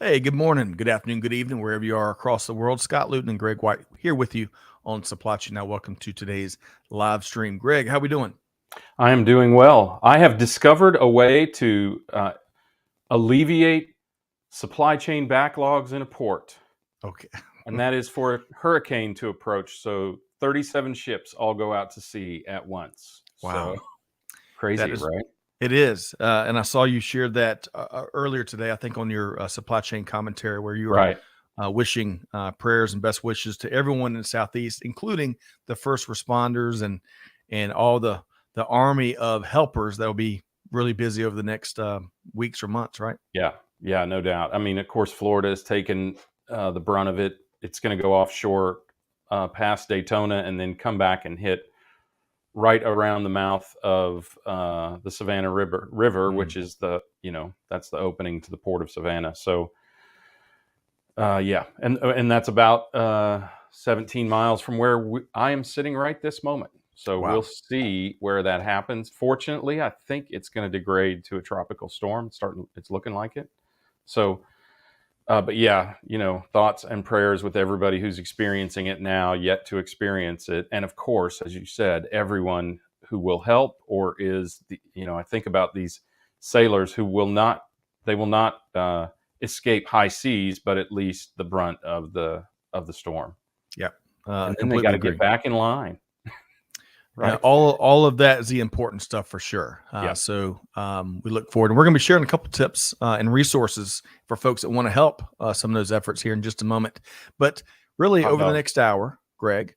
Hey, good morning, good afternoon, good evening, wherever you are across the world. Scott Luton and Greg White here with you on Supply Chain. Now, welcome to today's live stream. Greg, how we doing? I am doing well. I have discovered a way to alleviate supply chain backlogs in a port, Okay. and that is for a hurricane to approach. So 37 ships all go out to sea at once. So Wow. That crazy, is, right? it is. And I saw you shared that earlier today, I think on your supply chain commentary, where you were Right. wishing prayers and best wishes to everyone in the Southeast, including the first responders and all the army of helpers that will be really busy over the next weeks or months, right? Yeah. Yeah, no doubt. I mean, of course, Florida has taken the brunt of it. It's going to go offshore past Daytona and then come back and hit right around the mouth of the Savannah River, which is that's the opening to the port of Savannah. So, yeah, and that's about 17 miles from where I am sitting right this moment. So we'll Wow. see where that happens. Fortunately, I think it's going to degrade to a tropical storm. It's looking like it. So, but yeah, thoughts and prayers with everybody who's experiencing it now, yet to experience it. And of course, as you said, everyone who will help or I think about these sailors who they will not escape high seas, but at least the brunt of the storm. Yep. And then they got Completely to agree. get back in line. Yeah, Right. all of that is the important stuff for sure. Yeah. So we look forward, and we're going to be sharing a couple tips and resources for folks that want to help some of those efforts here in just a moment. But really, Hot over the dog. next hour, Greg,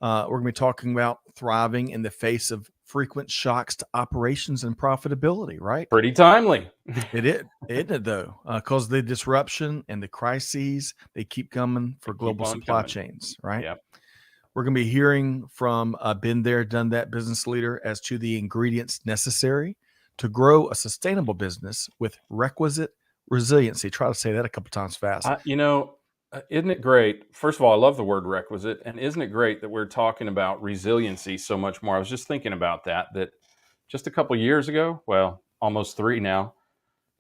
we're going to be talking about thriving in the face of frequent shocks to operations and profitability. Right? Pretty timely. It is, isn't it though? Because the disruption and the crises they keep coming for They keep global on supply coming. chains. Right? Yeah. We're going to be hearing from a been there, done that business leader as to the ingredients necessary to grow a sustainable business with requisite resiliency. Try to say that a couple times fast. Isn't it great? First of all, I love the word requisite. And isn't it great that we're talking about resiliency so much more? I was just thinking about that just a couple years ago, well, almost three now,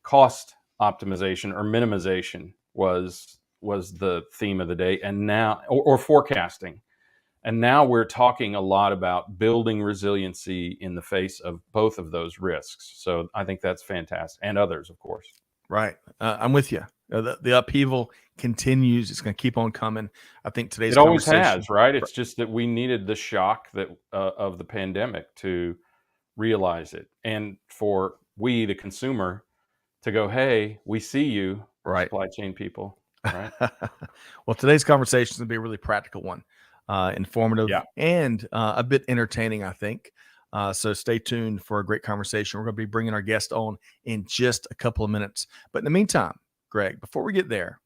cost optimization or minimization was the theme of the day. And now, or forecasting. And now we're talking a lot about building resiliency in the face of both of those risks. So I think that's fantastic. And others, of course. Right. I'm with you. The upheaval continues. It's going to keep on coming. I think today's It always conversation. has, right? It's just that we needed the shock of the pandemic to realize it, and for we, the consumer, to go, "Hey, we see you, Right. supply chain people." Right? Well, today's conversation is going to be a really practical one, informative, Yeah. and a bit entertaining, I think. So stay tuned for a great conversation. We're going to be bringing our guest on in just a couple of minutes. But in the meantime, Greg, before we get there,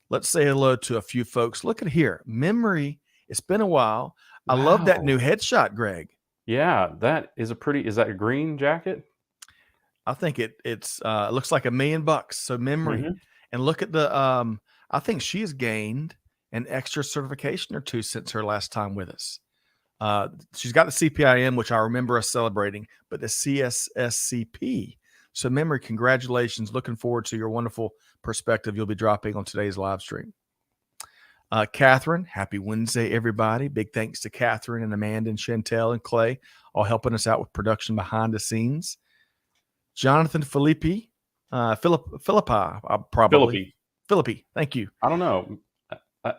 let's say hello to a few folks. Look at here. Memory. It's been a while. I love that Wow. new headshot, Greg. Yeah, that is Is that a green jacket? I think it looks like $1,000,000. So memory. Hmm. And look at I think she has gained an extra certification or two since her last time with us. She's got the CPIM, which I remember us celebrating, but the CSSCP. So, memory, congratulations. Looking forward to your wonderful perspective you'll be dropping on today's live stream. Catherine, happy Wednesday, everybody. Big thanks to Catherine and Amanda and Chantel and Clay, all helping us out with production behind the scenes. Jonathan Philippi, Philippi, probably. Philippi. Philippi, thank you. I don't know.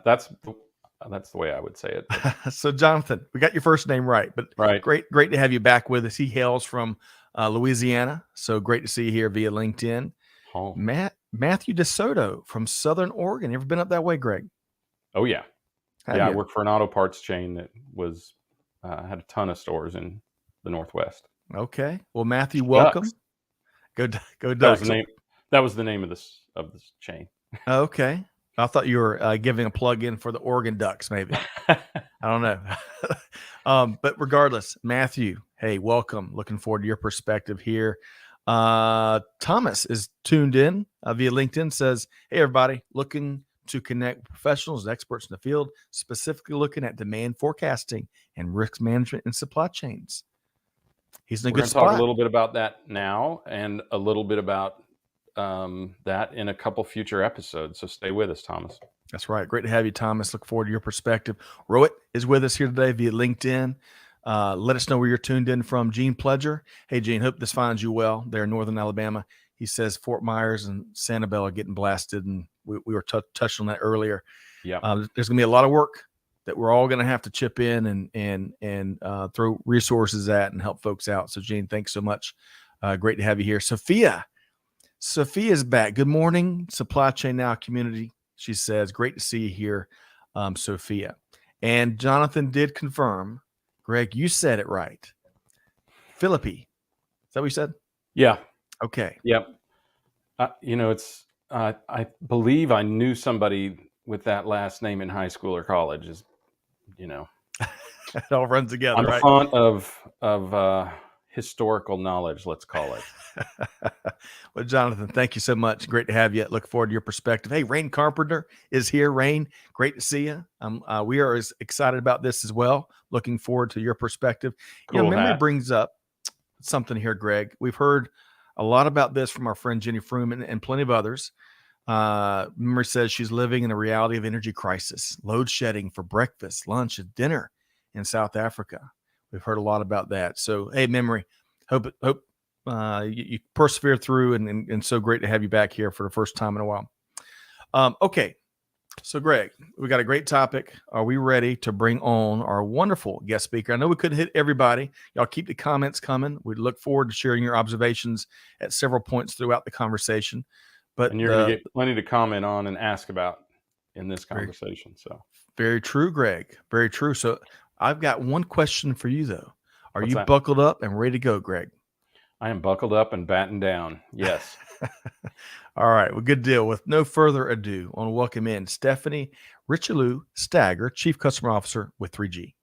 That's the way I would say it. But So, Jonathan, we got your first name right, but right. great to have you back with us. He hails from Louisiana, so great to see you here via LinkedIn. Oh. Matthew DeSoto from Southern Oregon. You ever been up that way, Greg? Oh yeah. Have Yeah, I you? worked for an auto parts chain that had a ton of stores in the Northwest. Okay. Well, Matthew, Ducks. welcome. Go That was the Ducks. name. That was the name of this chain. Okay. I thought you were giving a plug in for the Oregon Ducks, maybe. I don't know. But regardless, Matthew, hey, welcome. Looking forward to your perspective here. Thomas is tuned in via LinkedIn, says, hey, everybody, looking to connect with professionals and experts in the field, specifically looking at demand forecasting and risk management in supply chains. He's in a We're good going to talk a spot. little bit about that now, and a little bit about that in a couple future episodes. So stay with us, Thomas. That's right. Great to have you, Thomas. Look forward to your perspective. Rohit is with us here today via LinkedIn. Let us know where you're tuned in from. Gene Pledger. Hey, Gene, hope this finds you well there in northern Alabama. He says Fort Myers and Sanibel are getting blasted, and we were touched on that earlier. Yeah. There's going to be a lot of work that we're all going to have to chip in and throw resources at and help folks out. So, Gene, thanks so much. Great to have you here. Sophia's back. Good morning, Supply Chain Now community. She says, great to see you here, Sophia. And Jonathan did confirm, Greg, you said it right. Philippi. Is that what you said? Yeah. Okay. Yep. It's I believe I knew somebody with that last name in high school or college. It all runs together, I'm right? fond of historical knowledge, let's call it. Well, Jonathan, thank you so much. Great to have you. Look forward to your perspective. Hey, Rain Carpenter is here. Rain, great to see you. We are as excited about this as well. Looking forward to your perspective. Cool memory hat. brings up something here, Greg. We've heard a lot about this from our friend Jenny Fruman and plenty of others. Memory says she's living in a reality of energy crisis, load shedding for breakfast, lunch, and dinner in South Africa. We've heard a lot about that. So, hey, Memory, hope you persevere through, and so great to have you back here for the first time in a while. Okay, so Greg, we got a great topic. Are we ready to bring on our wonderful guest speaker? I know we couldn't hit everybody. Y'all keep the comments coming. We look forward to sharing your observations at several points throughout the conversation. But And you're going to get plenty to comment on and ask about in this conversation. So very true, Greg. Very true. So I've got one question for you, though. Are What's you that? buckled up and ready to go, Greg? I am buckled up and battened down. Yes. All right. Well, good deal. With no further ado, I want to welcome in Stephanie Richelieu Stagger, Chief Customer Officer with 3G.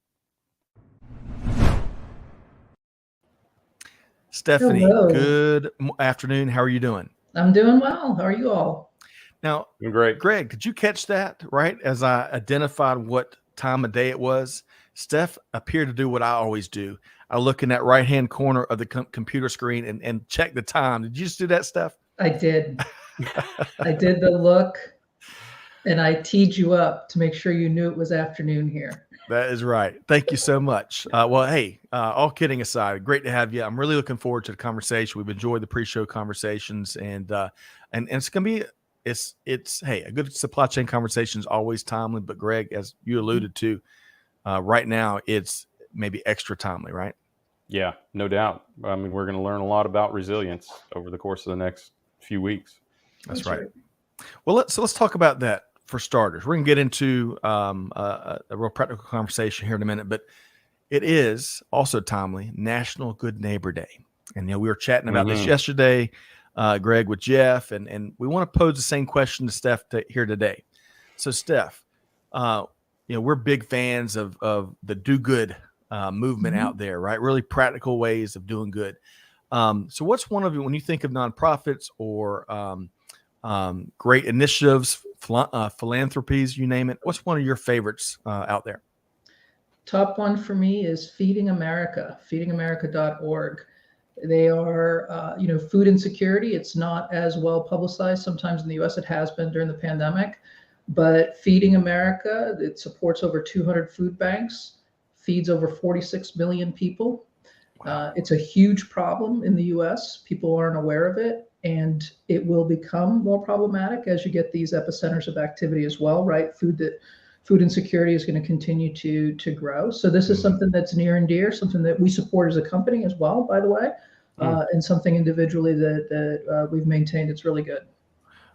Stephanie, Hello. good afternoon. How are you doing? I'm doing well. How are you all? Now, Doing great. Greg, did you catch that right as I identified what time of day it was? Steph appeared to do what I always do. I look in that right-hand corner of the computer screen and check the time. Did you just do that, Steph? I did. I did the look, and I teed you up to make sure you knew it was afternoon here. That is right. Thank you so much. Well, hey, all kidding aside, great to have you. I'm really looking forward to the conversation. We've enjoyed the pre-show conversations, and it's gonna be it's hey, a good supply chain conversation is always timely. But Greg, as you alluded to, right now it's maybe extra timely, right? Yeah, no doubt. I mean, we're going to learn a lot about resilience over the course of the next few weeks. That's right. Well, let's talk about that for starters. We're going to get into a real practical conversation here in a minute, but it is also timely National Good Neighbor Day. And we were chatting about this yesterday, Greg, with Jeff, and we want to pose the same question to Steph here today. So, Steph, we're big fans of the do good movement out there, right? Really practical ways of doing good. So what's one of you, when you think of nonprofits or great initiatives, philanthropies, you name it, what's one of your favorites out there? Top one for me is Feeding America, feedingamerica.org. They are, food insecurity. It's not as well publicized sometimes in the U.S. It has been during the pandemic, but Feeding America, it supports over 200 food banks, feeds over 46 million people. Wow. It's a huge problem in the U.S. People aren't aware of it, and it will become more problematic as you get these epicenters of activity as well, right? Food insecurity is going to continue to grow. So this is something that's near and dear, something that we support as a company as well, by the way, and something individually that we've maintained. It's really good.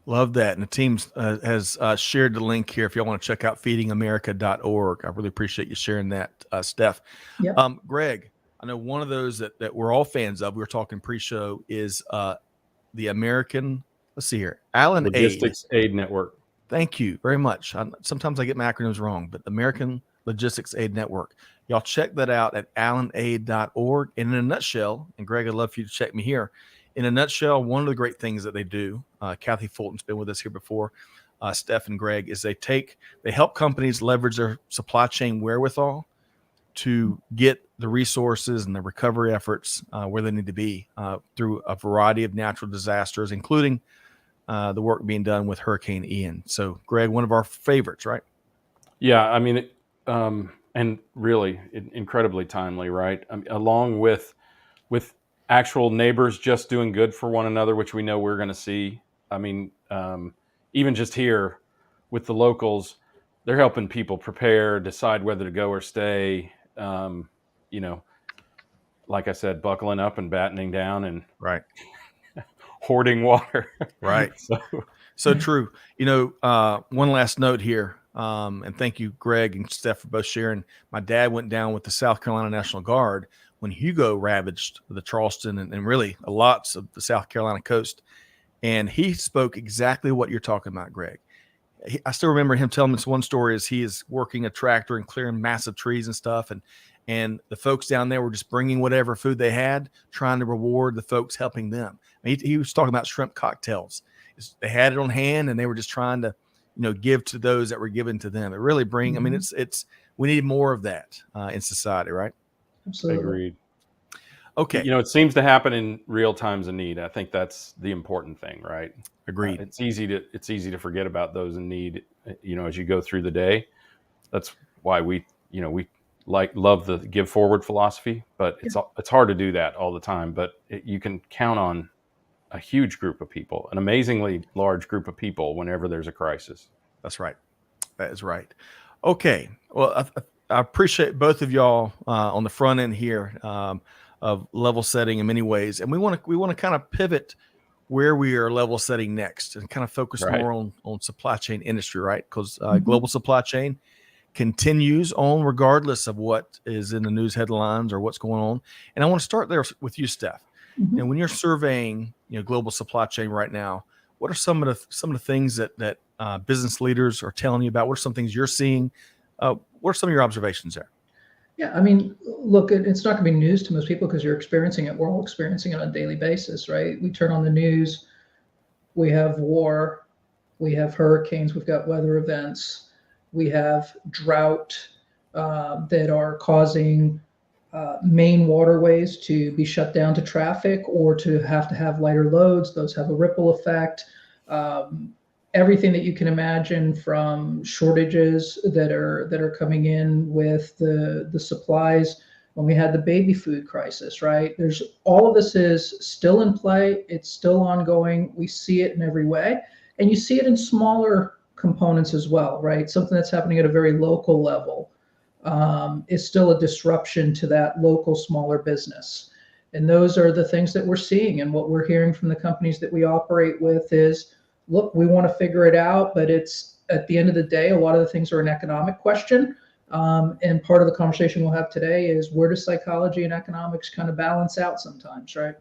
Love that. And the team has shared the link here if y'all want to check out feedingamerica.org. I really appreciate you sharing that, Steph. Yep. Greg, I know one of those that we're all fans of, we were talking pre-show, is the American, let's see here, Allen Logistics Aid Network. Thank you very much. Sometimes I get my acronyms wrong, but American Logistics Aid Network. Y'all check that out at allenaid.org. And in a nutshell, and Greg, I'd love for you to check me here. In a nutshell, one of the great things that they do, Kathy Fulton's been with us here before, Steph and Greg, is they help companies leverage their supply chain wherewithal to get the resources and the recovery efforts where they need to be through a variety of natural disasters, including the work being done with Hurricane Ian. So, Greg, one of our favorites, right? Yeah, I mean, and really incredibly timely, right? Along with actual neighbors just doing good for one another, which we know we're going to see. I mean, even just here with the locals, they're helping people prepare, decide whether to go or stay. You know, like I said, buckling up and battening down and Right. hoarding water. Right. So true. One last note here. And thank you, Greg and Steph, for both sharing. My dad went down with the South Carolina National Guard when Hugo ravaged the Charleston and really lots of the South Carolina coast. And he spoke exactly what you're talking about, Greg. I still remember him telling me this one story as he is working a tractor and clearing massive trees and stuff. And the folks down there were just bringing whatever food they had, trying to reward the folks helping them. He was talking about shrimp cocktails. They had it on hand and they were just trying to, give to those that were given to them. It really I mean, it's, we need more of that in society, right? Absolutely. Agreed. Okay. It seems to happen in real times of need. I think that's the important thing, right? Agreed. It's easy to forget about those in need, as you go through the day. That's why we love the give forward philosophy, but it's hard to do that all the time. But you can count on a huge group of people, an amazingly large group of people whenever there's a crisis. That's right. That is right. Okay. Well, I appreciate both of y'all on the front end here of level setting in many ways. And we want to kind of pivot where we are level setting next and kind of focus more on supply chain industry, right? Because global supply chain continues on regardless of what is in the news headlines or what's going on. And I want to start there with you, Steph. And when you're surveying, global supply chain right now, what are some of the things that business leaders are telling you about? What are some things you're seeing? What are some of your observations there? Yeah, I mean, look, it's not going to be news to most people because you're experiencing it. We're all experiencing it on a daily basis, right? We turn on the news, we have war, we have hurricanes, we've got weather events, we have drought that are causing main waterways to be shut down to traffic or to have lighter loads. Those have a ripple effect. Everything that you can imagine, from shortages that are coming in with the supplies. When we had the baby food crisis, right? There's all of this is still in play. It's still ongoing. We see it in every way, and you see it in smaller components as well, right? Something that's happening at a very local level is still a disruption to that local smaller business. And those are the things that we're seeing. And what we're hearing from the companies that we operate with is, look, we want to figure it out, but it's at the end of the day, a lot of the things are an economic question. And part of the conversation we'll have today is, where does psychology and economics kind of balance out sometimes, right?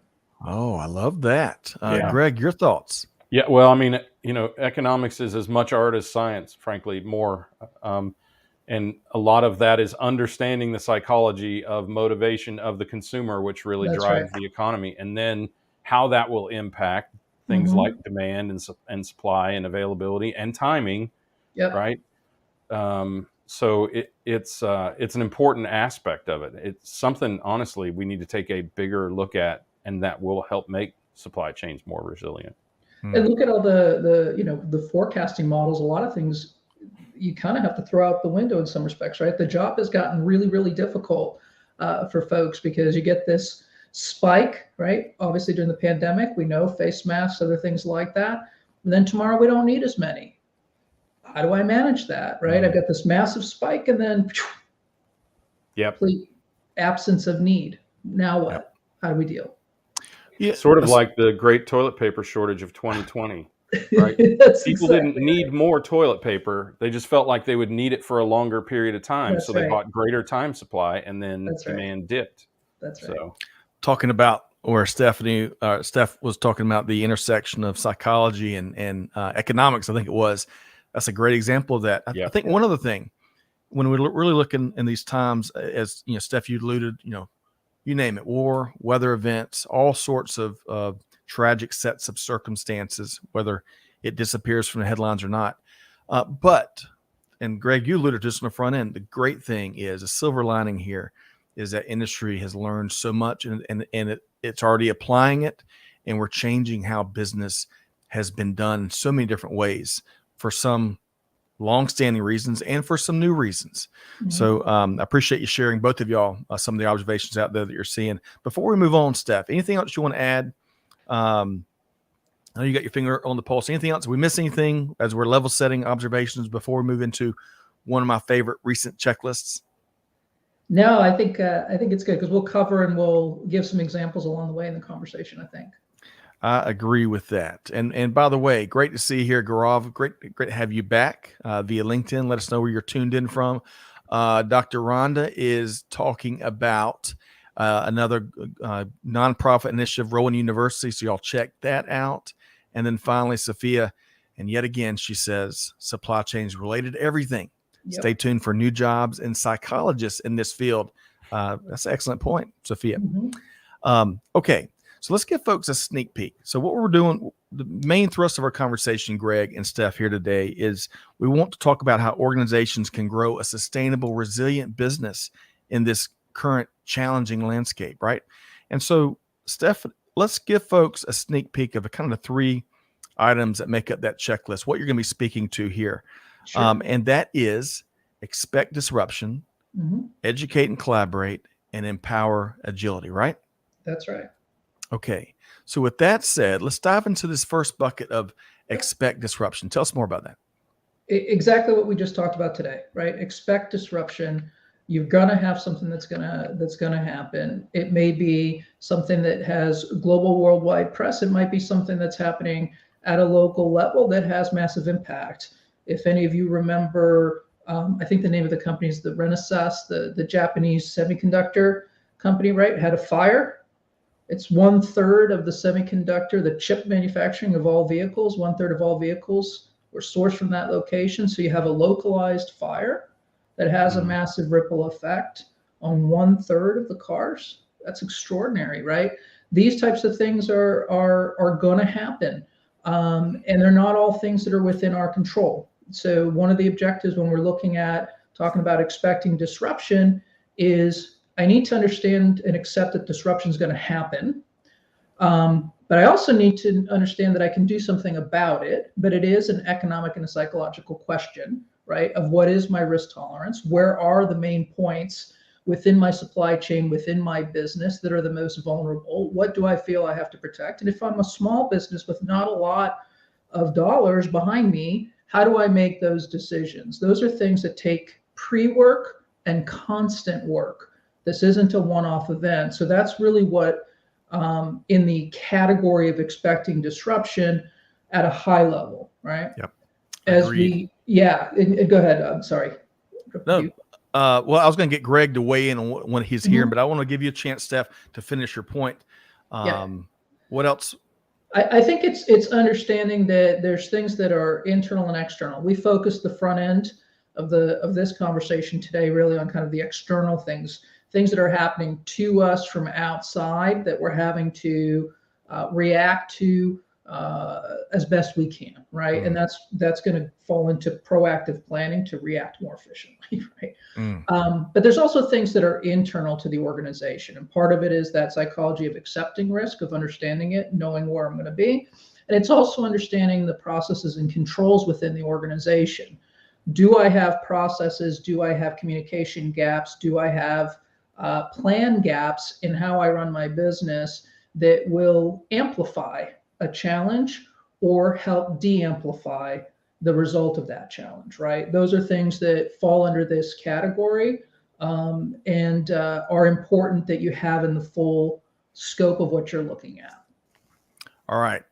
Oh, I love that. Greg, your thoughts? Yeah, well, I mean, economics is as much art as science, frankly, more. And a lot of that is understanding the psychology of motivation of the consumer, which really drives the economy, and then how that will impact things like demand and supply and availability and timing, right? So it's an important aspect of it. It's something, honestly, we need to take a bigger look at, and that will help make supply chains more resilient. And look at all the forecasting models. A lot of things you kind of have to throw out the window in some respects, right? The job has gotten really, really difficult for folks because you get this spike, right? Obviously during the pandemic, we know face masks, other things like that. And then tomorrow we don't need as many. How do I manage that, right? I've got this massive spike and then complete absence of need. Now what? How do we deal? Yeah, sort of like the great toilet paper shortage of 2020, right? People didn't need more toilet paper. They just felt like they would need it for a longer period of time. So they bought greater time supply, and then demand dipped. That's right. So, talking about where Steph was talking about the intersection of psychology and economics, I think it was. That's a great example of that. I think one other thing, when we really look in these times, as Steph, you alluded, you name it, war, weather events, all sorts of tragic sets of circumstances, whether it disappears from the headlines or not. And Greg, you alluded to this on the front end. The great thing is, a silver lining here is that industry has learned so much and it's already applying it, and we're changing how business has been done in so many different ways for some long-standing reasons and for some new reasons. So I appreciate you sharing, both of y'all, some of the observations out there that you're seeing. Before we move on, Steph, anything else you want to add? I know you got your finger on the pulse. Anything else? Did we miss anything as we're level setting observations before we move into one of my favorite recent checklists? No, I think it's good because we'll cover and we'll give some examples along the way in the conversation, I think. I agree with that. And by the way, great to see you here, Gaurav. Great to have you back via LinkedIn. Let us know where you're tuned in from. Dr. Rhonda is talking about another nonprofit initiative, Rowan University. So y'all check that out. And then finally, Sophia, and yet again, she says supply chains related to everything. Yep. Stay tuned for new jobs and psychologists in this field. That's an excellent point, Sophia. Okay. So let's give folks a sneak peek. So what we're doing, the main thrust of our conversation, Greg and Steph, here today is we want to talk about how organizations can grow a sustainable, resilient business in this current challenging landscape, right? And so, Steph, let's give folks a sneak peek of the kind of the 3 items that make up that checklist, what you're going to be speaking to here. Sure. And that is expect disruption, educate and collaborate, and empower agility, right? That's right. Okay. So with that said, let's dive into this first bucket of expect disruption. Tell us more about that. Exactly what we just talked about today, right? Expect disruption. You're gonna have something that's gonna happen. It may be something that has global, worldwide press. It might be something that's happening at a local level that has massive impact. If any of you remember, I think the name of the company is the Renesas, the Japanese semiconductor company, right? Had a fire. It's 1/3 of the semiconductor, the chip manufacturing of all vehicles. 1/3 of all vehicles were sourced from that location. So you have a localized fire that has a massive ripple effect on 1/3 of the cars. That's extraordinary, right? These types of things are going to happen, and they're not all things that are within our control. So one of the objectives when we're looking at talking about expecting disruption is I need to understand and accept that disruption is going to happen. But I also need to understand that I can do something about it. But it is an economic and a psychological question, right? Of what is my risk tolerance? Where are the main points within my supply chain, within my business that are the most vulnerable? What do I feel I have to protect? And if I'm a small business with not a lot of dollars behind me, how do I make those decisions? Those are things that take pre-work and constant work. This isn't a one-off event. So that's really what, in the category of expecting disruption at a high level, right? Yep. Agreed. And go ahead. I'm sorry. No. Well, I was going to get Greg to weigh in on when he's here, but I want to give you a chance, Steph, to finish your point. What else? I think it's understanding that there's things that are internal and external. We focused the front end of this conversation today really on kind of the external things that are happening to us from outside that we're having to react to as best we can, right? And that's going to fall into proactive planning to react more efficiently, right? But there's also things that are internal to the organization, and part of it is that psychology of accepting risk, of understanding it, knowing where I'm going to be, and it's also understanding the processes and controls within the organization. Do I have processes? Do I have communication gaps? Do I have plan gaps in how I run my business that will amplify a challenge or help de-amplify the result of that challenge, right? Those are things that fall under this category and are important that you have in the full scope of what you're looking at. All right,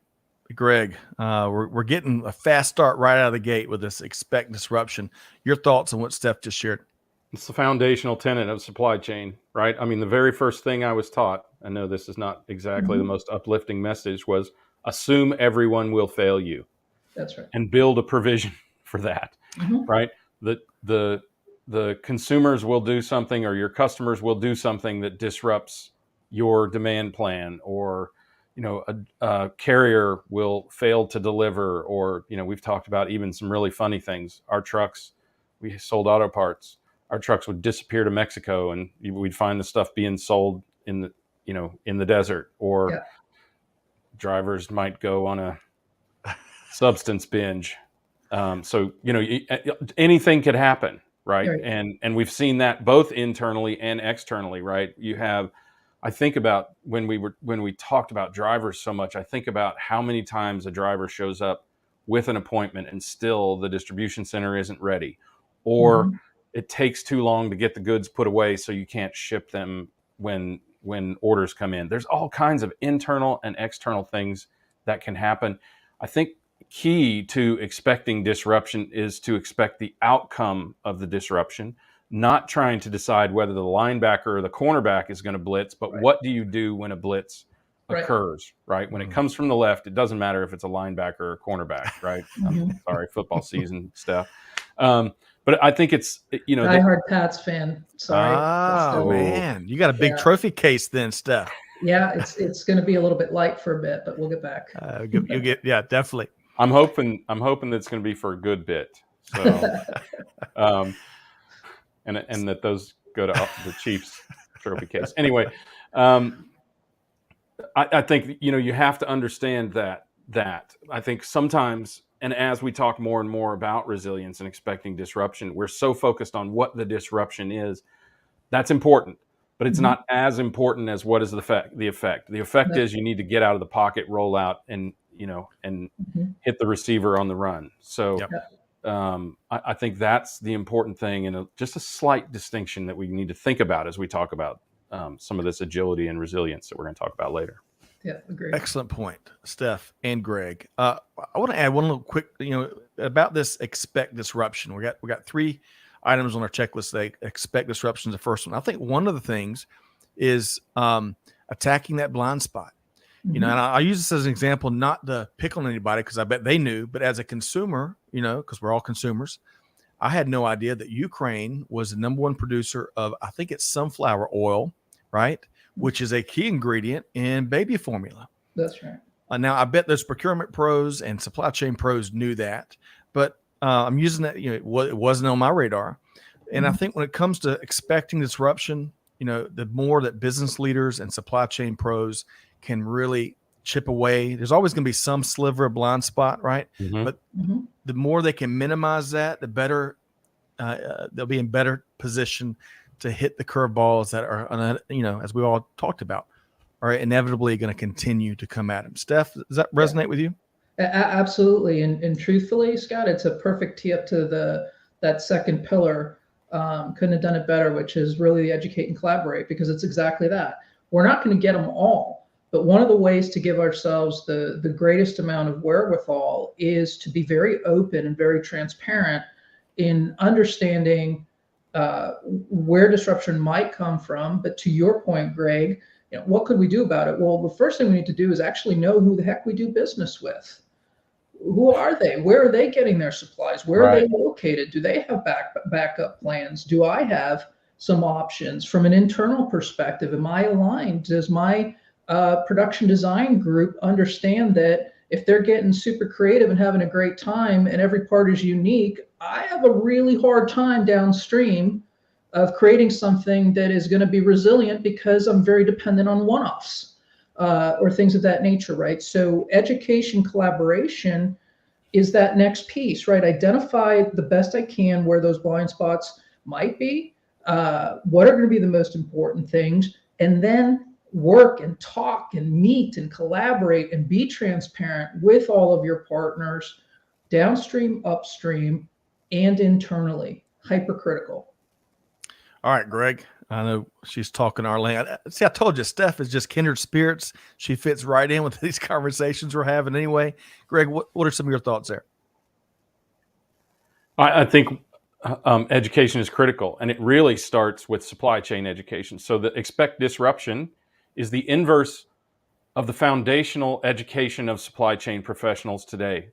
Greg, we're getting a fast start right out of the gate with this expect disruption. Your thoughts on what Steph just shared? It's the foundational tenet of supply chain, right? I mean, the very first thing I was taught, I know this is not exactly the most uplifting message, was assume everyone will fail you. That's right. And build a provision for that, right? The consumers will do something, or your customers will do something that disrupts your demand plan, or a carrier will fail to deliver, or we've talked about even some really funny things. Our trucks, we sold auto parts. Our trucks would disappear to Mexico, and we'd find the stuff being sold in the desert, or drivers might go on a substance binge. So, anything could happen, right? Right. And we've seen that both internally and externally, right? I think about when we talked about drivers so much, I think about how many times a driver shows up with an appointment and still the distribution center isn't ready, or Mm-hmm. it takes too long to get the goods put away, so you can't ship them when orders come in. There's all kinds of internal and external things that can happen. I think key to expecting disruption is to expect the outcome of the disruption, not trying to decide whether the linebacker or the cornerback is going to blitz, but Right. what do you do when a blitz Right. occurs, right? When it comes from the left, it doesn't matter if it's a linebacker or a cornerback, right? Mhm. Sorry, football season stuff. But I think it's, Diehard Pats fan. Sorry. Oh, man. You got a big Yeah. trophy case then, Steph. Yeah, it's going to be a little bit light for a bit, but we'll get back. You'll get, yeah, definitely. I'm hoping that it's going to be for a good bit. So, and that those go to the Chiefs trophy case. Anyway, I think, you have to understand that I think sometimes, and as we talk more and more about resilience and expecting disruption, we're so focused on what the disruption is. That's important, but it's not as important as what is the effect. The effect is you need to get out of the pocket, roll out, and hit the receiver on the run. So I think that's the important thing, and just a slight distinction that we need to think about as we talk about some of this agility and resilience that we're going to talk about later. Yeah, agree. Excellent point, Steph and Greg. I want to add one little quick, about this expect disruption. We got 3 items on our checklist. They expect disruption is the first one. I think one of the things is attacking that blind spot. And I use this as an example, not to pick on anybody because I bet they knew, but as a consumer, because we're all consumers, I had no idea that Ukraine was the #1 producer of, I think it's sunflower oil, right? Which is a key ingredient in baby formula. That's right. Now, I bet those procurement pros and supply chain pros knew that, but I'm using that, it wasn't on my radar. And I think when it comes to expecting disruption, the more that business leaders and supply chain pros can really chip away, there's always going to be some sliver of blind spot, right? But the more they can minimize that, the better they'll be in better position to hit the curveballs that are, as we all talked about, are inevitably going to continue to come at them. Steph, does that resonate with you? Absolutely. And truthfully, Scott, it's a perfect tee up to that second pillar. Couldn't have done it better, which is really educate and collaborate, because it's exactly that. We're not going to get them all, but one of the ways to give ourselves the greatest amount of wherewithal is to be very open and very transparent in understanding where disruption might come from. But to your point, Greg, what could we do about it? Well, the first thing we need to do is actually know who the heck we do business with. Who are they? Where are they getting their supplies? Where are they located? Do they have backup plans? Do I have some options from an internal perspective? Am I aligned? Does my production design group understand that if they're getting super creative and having a great time and every part is unique, I have a really hard time downstream of creating something that is going to be resilient because I'm very dependent on one-offs or things of that nature, right? So education, collaboration is that next piece, right? Identify the best I can where those blind spots might be, what are going to be the most important things, and then work and talk and meet and collaborate and be transparent with all of your partners, downstream, upstream, and internally. Hypercritical. All right, Greg. I know she's talking our language. See, I told you, Steph is just kindred spirits. She fits right in with these conversations we're having anyway. Greg, what are some of your thoughts there? I think education is critical, and it really starts with supply chain education. So the expect disruption is the inverse of the foundational education of supply chain professionals today.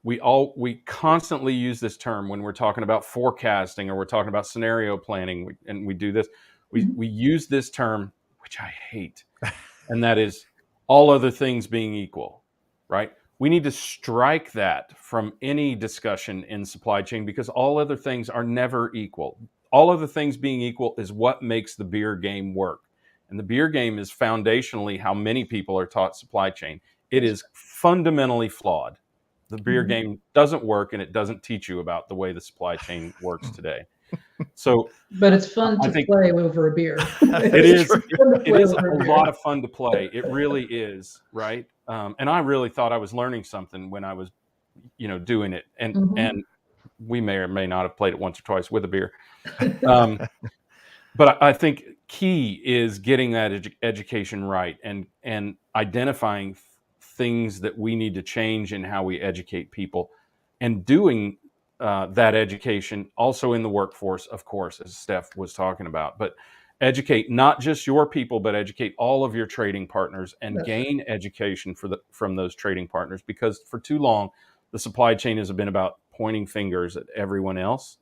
We constantly use this term when we're talking about forecasting or we're talking about scenario planning, and we do this. We use this term, which I hate, and that is all other things being equal, right? We need to strike that from any discussion in supply chain because all other things are never equal. All other things being equal is what makes the beer game work. And the beer game is foundationally how many people are taught supply chain. It is fundamentally flawed. The beer game doesn't work, and it doesn't teach you about the way the supply chain works today. So, but it's fun I to think play over a beer. it is. It is a beer. lot of fun to play. It really is, right? And I really thought I was learning something when I was, doing it. And we may or may not have played it once or twice with a beer. But I think key is getting that education right and identifying things that we need to change in how we educate people, and doing that education also in the workforce, of course, as Steph was talking about. But educate not just your people, but educate all of your trading partners, and gain education from those trading partners, because for too long, the supply chain has been about pointing fingers at everyone else,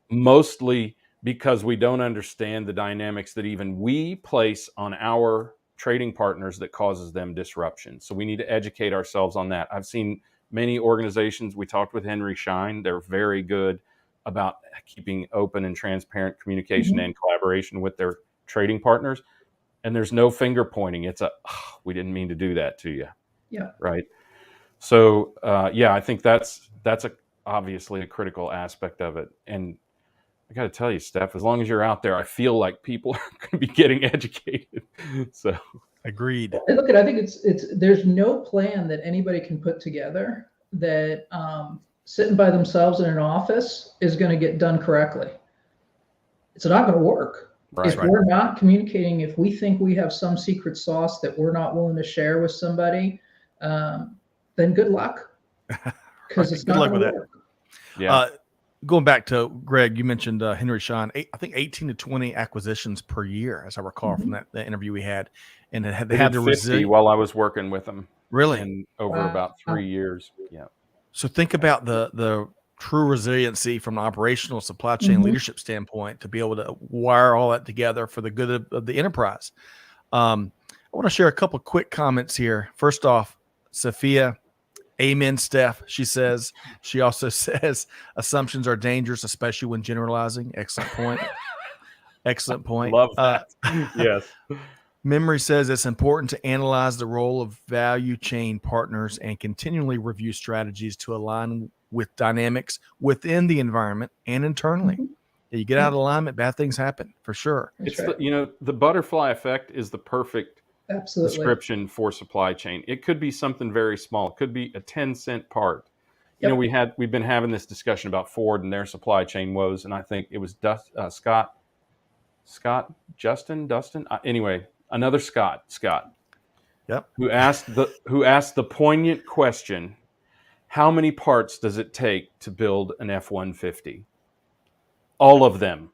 mostly because we don't understand the dynamics that even we place on our trading partners that causes them disruption. So we need to educate ourselves on that. I've seen many organizations, we talked with Henry Schein, they're very good about keeping open and transparent communication and collaboration with their trading partners. And there's no finger pointing. It's we didn't mean to do that to you. Yeah. Right. So, I think that's obviously a critical aspect of it. And I got to tell you, Steph, as long as you're out there, I feel like people are going to be getting educated. So, agreed. Look, I think it's there's no plan that anybody can put together that sitting by themselves in an office is going to get done correctly. It's not going to work. Right. If we're not communicating, if we think we have some secret sauce that we're not willing to share with somebody, then good luck, because it's not going to work. Yeah. Going back to Greg, you mentioned Henry Schein. I think 18 to 20 acquisitions per year, as I recall from that interview we had, and they had to 50 while I was working with them. Really, and over about 3 years. Yeah. So think about the true resiliency from an operational supply chain leadership standpoint to be able to wire all that together for the good of the enterprise. I want to share a couple quick comments here. First off, Sophia. Amen, Steph. She also says assumptions are dangerous, especially when generalizing. Excellent point. Excellent point. Love that. Yes. Memory says it's important to analyze the role of value chain partners and continually review strategies to align with dynamics within the environment and internally. You get out of alignment, bad things happen for sure. It's the butterfly effect is the perfect description for supply chain. It could be something very small. It could be a 10-cent part. We've been having this discussion about Ford and their supply chain woes, and I think it was Dustin. Anyway, another Scott. Yep. Who asked the poignant question: how many parts does it take to build an F-150? All of them.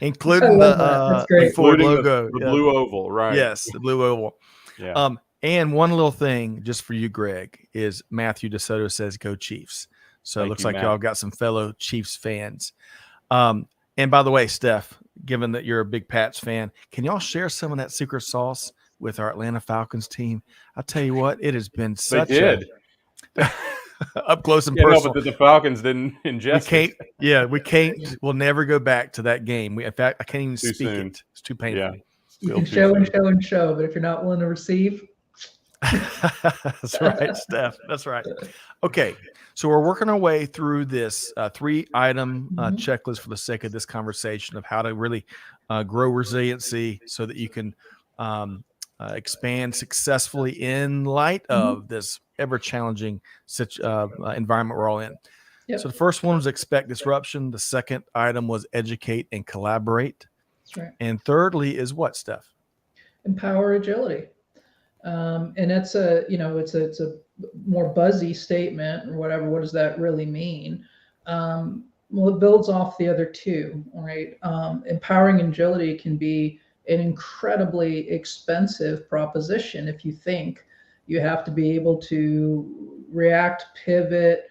Including the Ford logo, the blue oval, right? Yes, the blue oval. Yeah. And one little thing just for you, Greg, is Matthew DeSoto says "Go Chiefs." So it looks like y'all got some fellow Chiefs fans. And by the way, Steph, given that you're a big Pats fan, can y'all share some of that secret sauce with our Atlanta Falcons team? I'll tell you what, it has been such up close and personal. But the Falcons didn't ingest it. We can't. We'll never go back to that game. In fact, I can't even speak it. It's too painful. Yeah. You can show and show, but if you're not willing to receive. That's right, Steph. That's right. Okay, so we're working our way through this 3-item checklist for the sake of this conversation of how to really grow resiliency so that you can expand successfully in light of this ever-challenging environment we're all in. Yep. So the first one was expect disruption. The second item was educate and collaborate. That's right. And thirdly is what, Steph? Empower agility. And that's it's a more buzzy statement or whatever. What does that really mean? Well, it builds off the other two, right? Empowering agility can be an incredibly expensive proposition if you think you have to be able to react, pivot,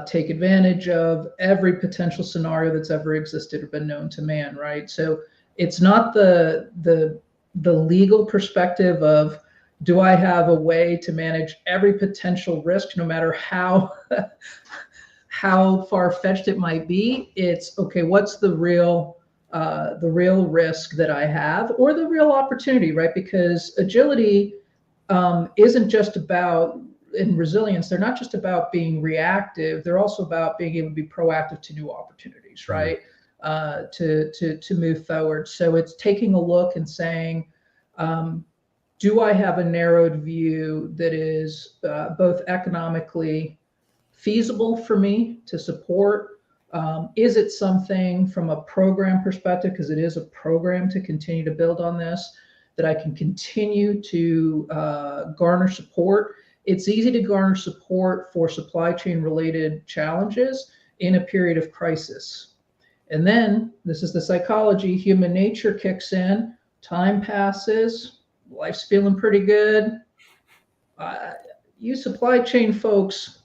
take advantage of every potential scenario that's ever existed or been known to man, right? So it's not the legal perspective of, do I have a way to manage every potential risk, no matter how far-fetched it might be? It's okay, what's the real risk that I have, or the real opportunity, right? Because agility isn't just about, in resilience, they're not just about being reactive, they're also about being able to be proactive to new opportunities, right? To move forward. So it's taking a look and saying, do I have a narrowed view that is both economically feasible for me to support? Is it something from a program perspective, because it is a program to continue to build on this, that I can continue to garner support? It's easy to garner support for supply chain related challenges in a period of crisis. And then, this is the psychology, human nature kicks in, time passes, life's feeling pretty good. You supply chain folks,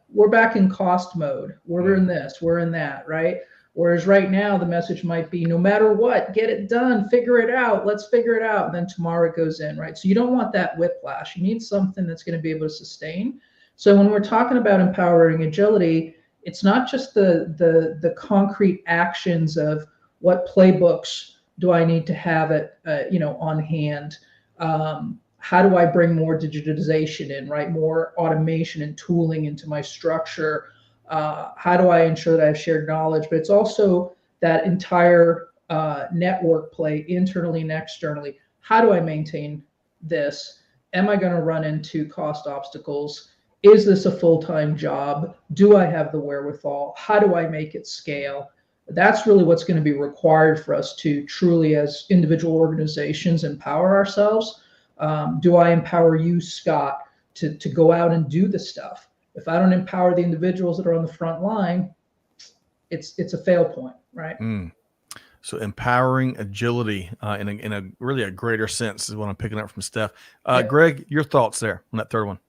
we're back in cost mode. We're in this, we're in that, right? Whereas right now, the message might be, no matter what, get it done, figure it out, let's figure it out. And then tomorrow it goes in, right? So you don't want that whiplash. You need something that's going to be able to sustain. So when we're talking about empowering agility, it's not just the concrete actions of what playbooks do I need to have it, on hand. How do I bring more digitization in, right? More automation and tooling into my structure. How do I ensure that I have shared knowledge? But it's also that entire network play, internally and externally. How do I maintain this? Am I going to run into cost obstacles? Is this a full-time job? Do I have the wherewithal? How do I make it scale? That's really what's going to be required for us to truly, as individual organizations, empower ourselves. Do I empower you, Scott, to go out and do the stuff? If I don't empower the individuals that are on the front line, it's a fail point, right? So empowering agility in a really a greater sense is what I'm picking up from Steph. Greg, your thoughts there on that third one?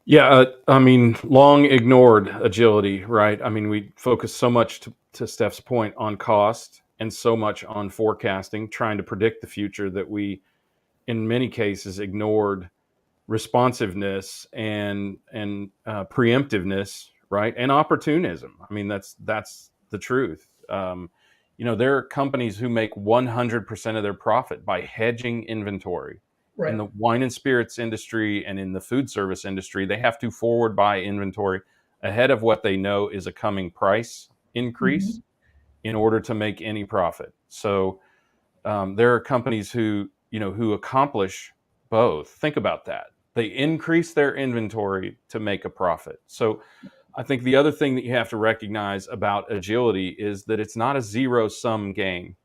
Yeah, I mean, long ignored agility, right? I mean, we focus so much, to Steph's point, on cost and so much on forecasting, trying to predict the future, that we, in many cases, ignored responsiveness and preemptiveness, right? And opportunism. I mean, that's the truth. There are companies who make 100% of their profit by hedging inventory. Right. In the wine and spirits industry and in the food service industry, they have to forward buy inventory ahead of what they know is a coming price increase in order to make any profit. So there are companies who accomplish both. Think about that. They increase their inventory to make a profit. So I think the other thing that you have to recognize about agility is that it's not a zero-sum game,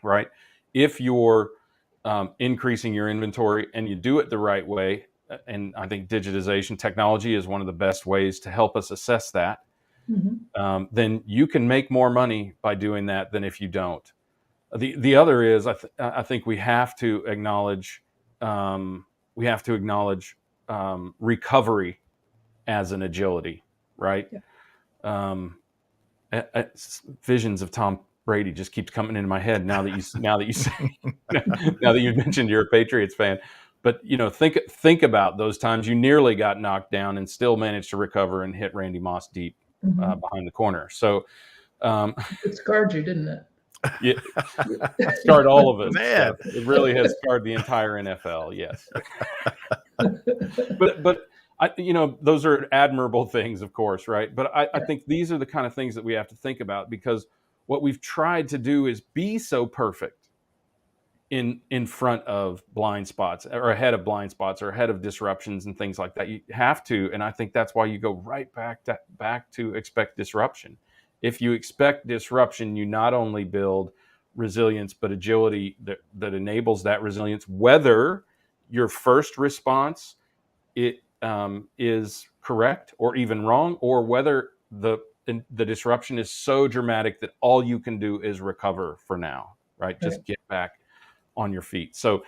right? If you're increasing your inventory and you do it the right way, and I think digitization technology is one of the best ways to help us assess that, then you can make more money by doing that than if you don't. The other is, I think we have to acknowledge recovery as an agility, right? Yeah. Visions of Tom Brady just keeps coming into my head now that you mentioned you're a Patriots fan. But think about those times you nearly got knocked down and still managed to recover and hit Randy Moss deep behind the corner. So it scarred you, didn't it? Yeah, scarred all of us. Man. It really has scarred the entire NFL. Yes, but those are admirable things, of course, right? But I think these are the kind of things that we have to think about, because what we've tried to do is be so perfect in front of blind spots, or ahead of blind spots, or ahead of disruptions and things like that. You have to, and I think that's why you go right back to expect disruption. If you expect disruption, you not only build resilience, but agility that enables that resilience, whether your first response is correct or even wrong, or whether the disruption is so dramatic that all you can do is recover for now, right? Just get back on your feet. So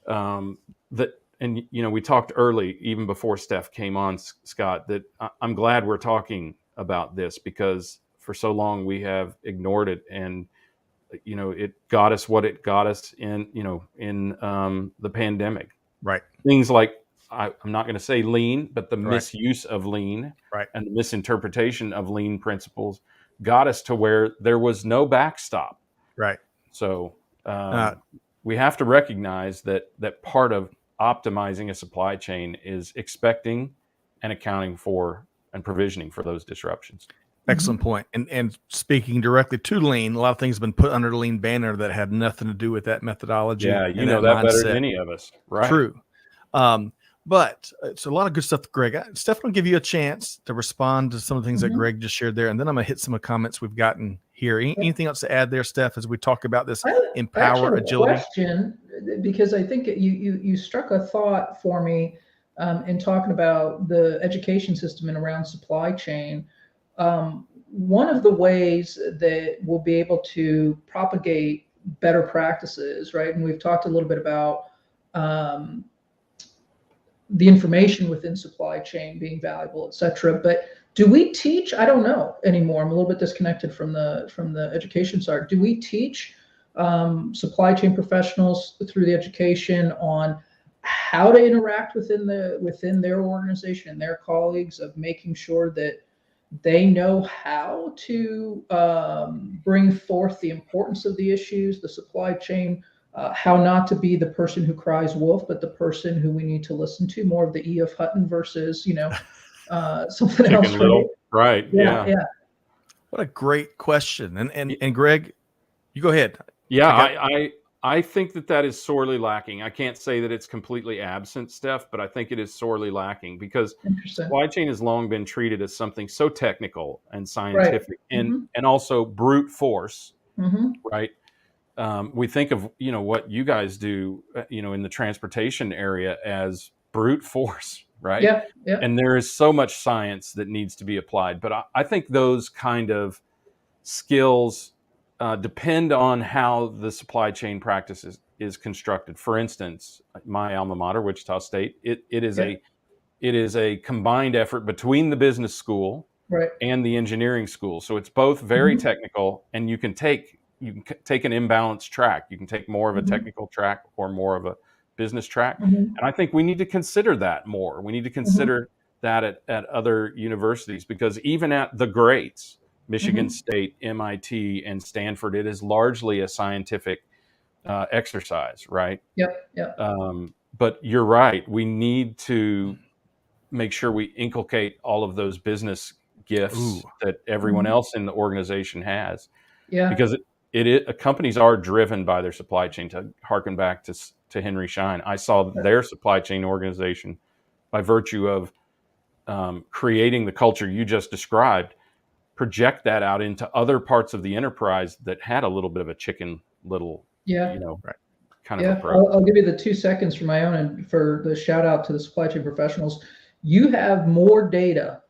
we talked early, even before Steph came on, Scott, that I'm glad we're talking about this, because for so long we have ignored it, and it got us what it got us in the pandemic. Right. Things like, I'm not going to say lean, but the Right. misuse of lean, Right. and the misinterpretation of lean principles got us to where there was no backstop. Right. So we have to recognize that part of optimizing a supply chain is expecting and accounting for and provisioning for those disruptions. Excellent point. And speaking directly to lean, a lot of things have been put under the lean banner that had nothing to do with that methodology. Yeah, and you know that better than mindset. any of us, right? True. But it's a lot of good stuff, Greg. Steph will give you a chance to respond to some of the things that Greg just shared there. And then I'm going to hit some of the comments we've gotten here. Anything else to add there, Steph, as we talk about this empower agility? Question, because I think you struck a thought for me in talking about the education system and around supply chain. One of the ways that we'll be able to propagate better practices, right? And we've talked a little bit about the information within supply chain being valuable, et cetera. But do we teach? I don't know anymore. I'm a little bit disconnected from the education side. Do we teach supply chain professionals through the education on how to interact within their organization and their colleagues, of making sure that they know how to bring forth the importance of the issues, the supply chain, how not to be the person who cries wolf, but the person who we need to listen to, more of the E of Hutton versus, something Chicken else. Little, right? Yeah. What a great question. And Greg, you go ahead. Yeah, I think that is sorely lacking. I can't say that it's completely absent, Steph, but I think it is sorely lacking because supply chain has long been treated as something so technical and scientific, and also brute force, right? We think of what you guys do, in the transportation area as brute force, right? Yeah. And there is so much science that needs to be applied, but I think those kind of skills depend on how the supply chain practice is constructed. For instance, my alma mater, Wichita State, it is a combined effort between the business school and the engineering school. So it's both very technical, and you can take an imbalanced track. You can take more of a technical track or more of a business track. And I think we need to consider that more. We need to consider that at other universities, because even at the greats, Michigan State, MIT, and Stanford, it is largely a scientific exercise, right? Yep. But you're right. We need to make sure we inculcate all of those business gifts that everyone else in the organization has. Yeah. Because companies are driven by their supply chain. To harken back to Henry Schein, I saw their supply chain organization, by virtue of creating the culture you just described, project that out into other parts of the enterprise that had a little bit of a Chicken Little, kind of approach. I'll give you the 2 seconds for my own and for the shout out to the supply chain professionals. You have more data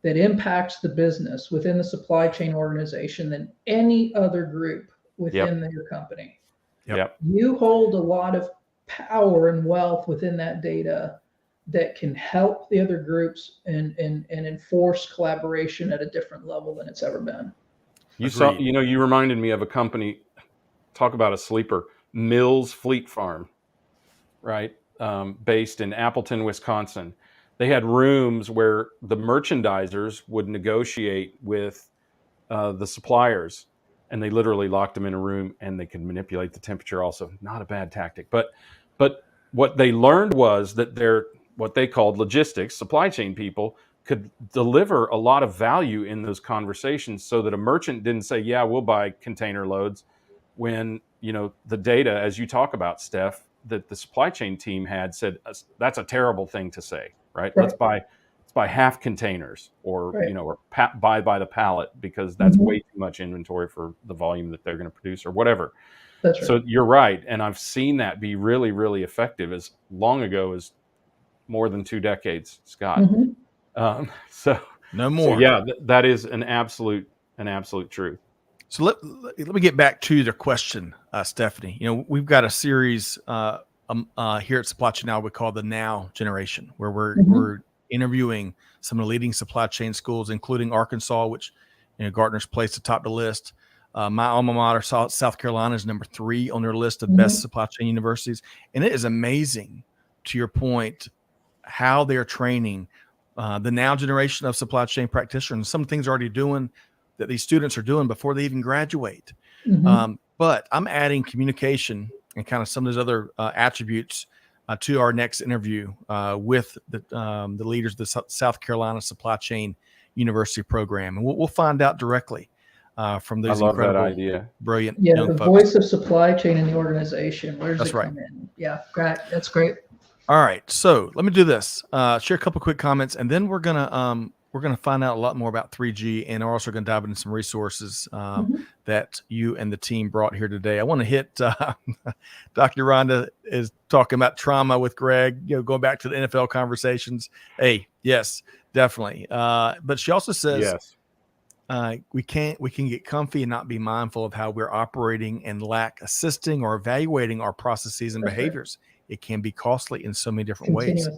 that impacts the business within the supply chain organization than any other group within your company. Yep. You hold a lot of power and wealth within that data that can help the other groups and enforce collaboration at a different level than it's ever been. You reminded me of a company, talk about a sleeper, Mills Fleet Farm, right? Based in Appleton, Wisconsin. They had rooms where the merchandisers would negotiate with the suppliers, and they literally locked them in a room, and they could manipulate the temperature also. Not a bad tactic. But what they learned was that what they called logistics, supply chain people, could deliver a lot of value in those conversations, so that a merchant didn't say, yeah, we'll buy container loads, when the data, as you talk about, Steph, that the supply chain team had said, that's a terrible thing to say, right? Let's buy half containers, or buy by the pallet, because that's way too much inventory for the volume that they're going to produce, or whatever. That's right. So you're right, and I've seen that be really, really effective as long ago as more than 2 decades, Scott. So no more. So yeah, that is an absolute truth. So let me get back to the question, Stephanie. We've got a series here at Supply Chain Now we call the Now Generation, where we're interviewing some of the leading supply chain schools, including Arkansas, which Gartner's placed atop the list. My alma mater, South Carolina, is number 3 on their list of best supply chain universities, and it is amazing, to your point, how they're training the now generation of supply chain practitioners, and some things already doing that these students are doing before they even graduate. But I'm adding communication and kind of some of those other attributes to our next interview with the leaders of the South Carolina Supply Chain University program. And we'll find out directly from those incredible, idea. brilliant Yeah, young the folks. voice of supply chain in the organization. Where does That's it right. come in? Yeah, great. That's great. All right, so let me do this. Share a couple quick comments, and then we're gonna find out a lot more about 3G, and we're also gonna dive into some resources that you and the team brought here today. I want to hit Dr. Rhonda is talking about trauma with Greg. Going back to the NFL conversations. Hey, yes, definitely. But she also says, Yes. we can get comfy and not be mindful of how we're operating and lack assisting or evaluating our processes and That's behaviors. Right. It can be costly in so many different ways.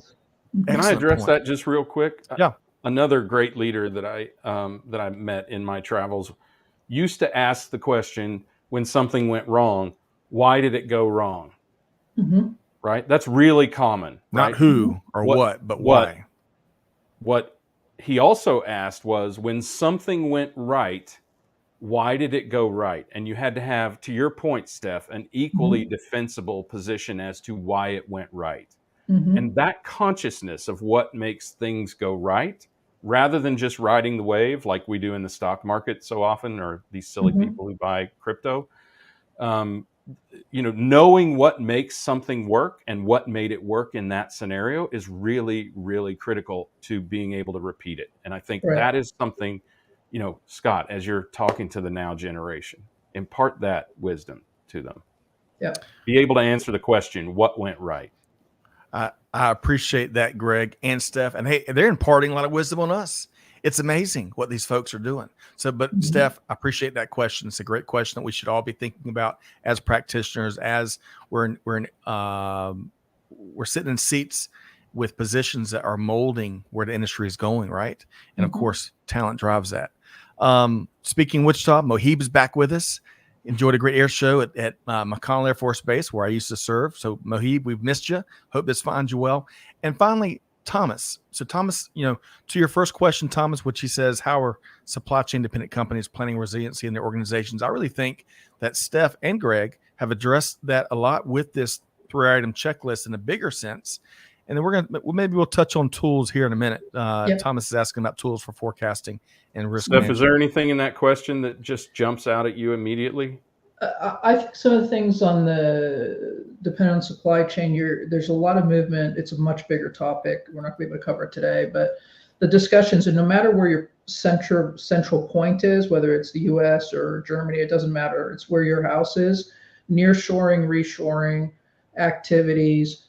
Can I address that just real quick? Yeah. Another great leader that I met in my travels used to ask the question, when something went wrong, why did it go wrong? Right? That's really common. Not right? who or what, but why. What he also asked was, when something went right, why did it go right? And you had to have, to your point, Steph, an equally defensible position as to why it went right. And that consciousness of what makes things go right, rather than just riding the wave like we do in the stock market so often, or these silly people who buy crypto, knowing what makes something work and what made it work in that scenario is really, really critical to being able to repeat it. And I think that is something, Scott, as you're talking to the now generation, impart that wisdom to them. Yeah. Be able to answer the question, what went right? I appreciate that, Greg and Steph. And hey, they're imparting a lot of wisdom on us. It's amazing what these folks are doing. So, but Steph, I appreciate that question. It's a great question that we should all be thinking about as practitioners, as we're sitting in seats with positions that are molding where the industry is going, right? And of course, talent drives that. Speaking of Wichita, Mohib is back with us. Enjoyed a great air show at McConnell Air Force Base, where I used to serve. So Mohib, we've missed you. Hope this finds you well. And finally, Thomas. So Thomas, to your first question, Thomas, which he says, how are supply chain dependent companies planning resiliency in their organizations? I really think that Steph and Greg have addressed that a lot with this 3-item checklist in a bigger sense. And then maybe we'll touch on tools here in a minute. Thomas is asking about tools for forecasting and risk management. Steph, is there anything in that question that just jumps out at you immediately? I think some of the things on depending on supply chain, there's a lot of movement. It's a much bigger topic. We're not going to be able to cover it today, but the discussions, and no matter where your central point is, whether it's the US or Germany, it doesn't matter. It's where your house is. Nearshoring, reshoring activities,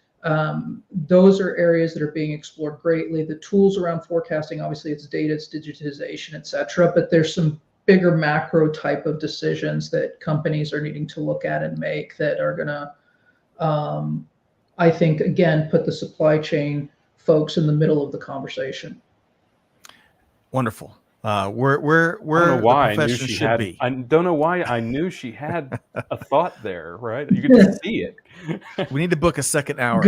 those are areas that are being explored greatly. The tools around forecasting, obviously it's data, it's digitization, et cetera, but there's some bigger macro type of decisions that companies are needing to look at and make that are going to, I think, again, put the supply chain folks in the middle of the conversation. Wonderful. Where the profession should be. I don't know why I knew she had a thought there, right? You could just see it. We need to book a second hour.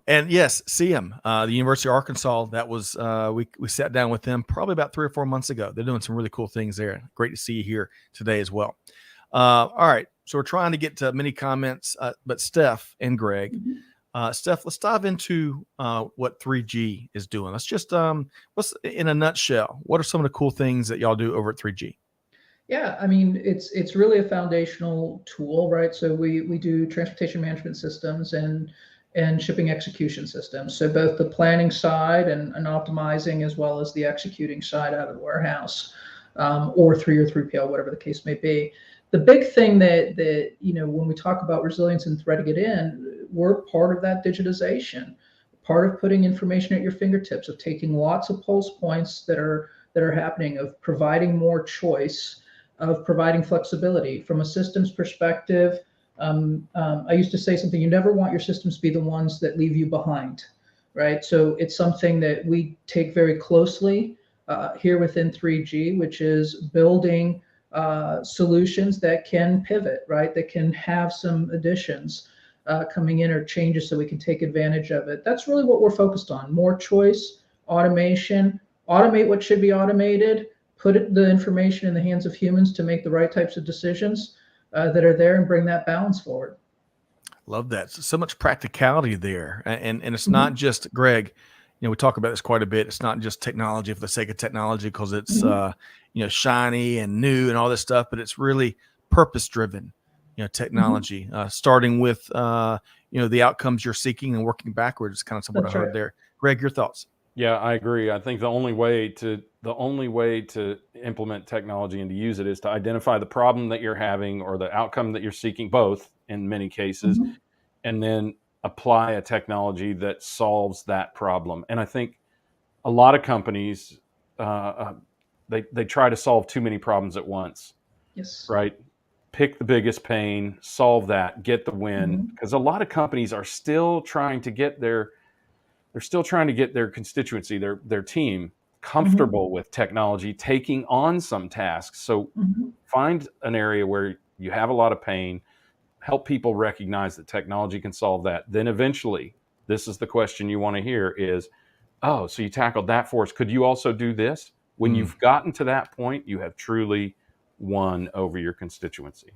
And yes, CM, the University of Arkansas, that was, we sat down with them probably about 3 or 4 months ago. They're doing some really cool things there. Great to see you here today as well. All right. So we're trying to get to many comments, but Steph and Greg, Steph, let's dive into what 3G is doing. Let's just, what's in a nutshell, what are some of the cool things that y'all do over at 3G? Yeah, I mean, it's really a foundational tool, right? So we do transportation management systems and shipping execution systems. So both the planning side and optimizing, as well as the executing side out of the warehouse, or 3PL, whatever the case may be. The big thing that when we talk about resilience and threading it in, we're part of that digitization, part of putting information at your fingertips, of taking lots of pulse points that are happening, of providing more choice, of providing flexibility from a systems perspective. I used to say something: you never want your systems to be the ones that leave you behind, right? So it's something that we take very closely here within 3G, which is building solutions that can pivot, right? That can have some additions coming in or changes so we can take advantage of it. That's really what we're focused on: more choice, automation, automate what should be automated, put the information in the hands of humans to make the right types of decisions, that are there and bring that balance forward. Love that. So much practicality there. And it's Mm-hmm. not just, Greg, we talk about this quite a bit. It's not just technology for the sake of technology because it's, Mm-hmm. shiny and new and all this stuff, but it's really purpose driven, technology, starting with, the outcomes you're seeking and working backwards is kind of something I heard there. Greg, your thoughts? Yeah, I agree. I think the only way to implement technology and to use it is to identify the problem that you're having or the outcome that you're seeking, both in many cases, Mm-hmm. and then apply a technology that solves that problem. And I think a lot of companies they try to solve too many problems at once. Yes. Right. Pick the biggest pain, solve that, get the win. Because Mm-hmm. a lot of companies are still trying to get their constituency, their team comfortable Mm-hmm. with technology, taking on some tasks. So Mm-hmm. find an area where you have a lot of pain, help people recognize that technology can solve that. Then eventually, this is the question you want to hear is, oh, so you tackled that for us. Could you also do this? When you've gotten to that point, you have truly won over your constituency.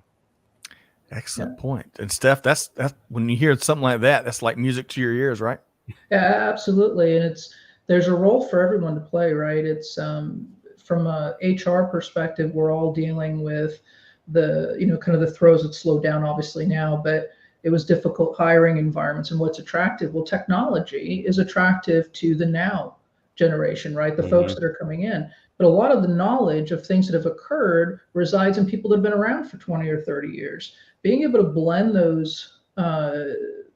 Excellent point. And Steph, that's when you hear something like that, that's like music to your ears, right? Yeah, absolutely. And there's a role for everyone to play, right? It's from a HR perspective, we're all dealing with the, kind of the throes that slowed down obviously now, but it was difficult hiring environments. And what's attractive? Well, technology is attractive to the now generation, right? The folks that are coming in. But a lot of the knowledge of things that have occurred resides in people that have been around for 20 or 30 years. Being able to blend those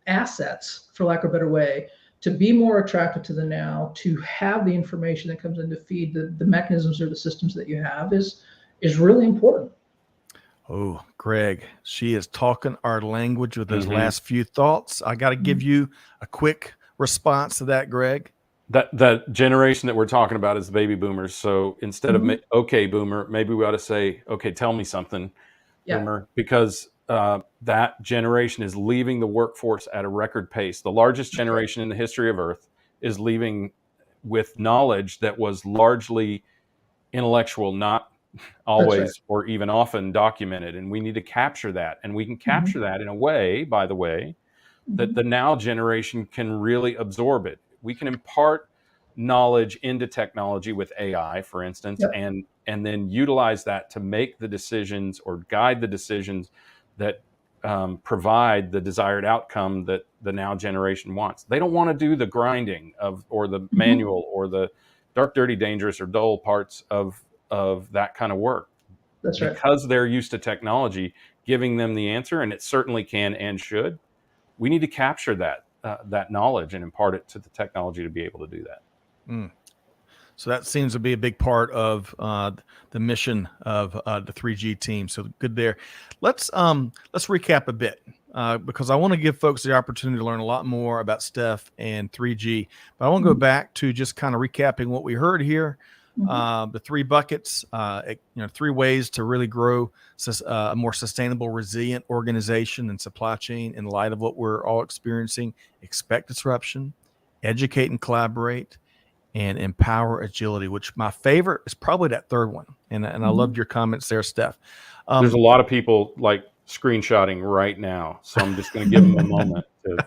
assets, for lack of a better way, to be more attractive to the now, to have the information that comes in to feed the mechanisms or the systems that you have is really important. Oh, Greg, she is talking our language with those last few thoughts. I got to give you a quick response to that, Greg. That generation that we're talking about is the baby boomers. So instead of okay, boomer, maybe we ought to say, okay, tell me something, boomer, because that generation is leaving the workforce at a record pace. The largest generation in the history of Earth is leaving with knowledge that was largely intellectual, not always or even often documented. And we need to capture that. And we can capture that in a way, by the way, that the now generation can really absorb it. We can impart knowledge into technology with AI, for instance, and then utilize that to make the decisions or guide the decisions that provide the desired outcome that the now generation wants. They don't want to do the grinding or the manual or the dark, dirty, dangerous, or dull parts of that kind of work. That's right. Because they're used to technology giving them the answer, and it certainly can and should. We need to capture that knowledge and impart it to the technology to be able to do that. So that seems to be a big part of the mission of the 3G team. So good there. Let's recap a bit because I want to give folks the opportunity to learn a lot more about Steph and 3G. But I want to go back to just kind of recapping what we heard here. The 3 buckets, 3 ways to really grow a more sustainable, resilient organization and supply chain in light of what we're all experiencing. Expect disruption, educate and collaborate, and empower agility, which my favorite is probably that third one. And I loved your comments there, Steph. There's a lot of people like screenshotting right now. So I'm just going to give them a moment to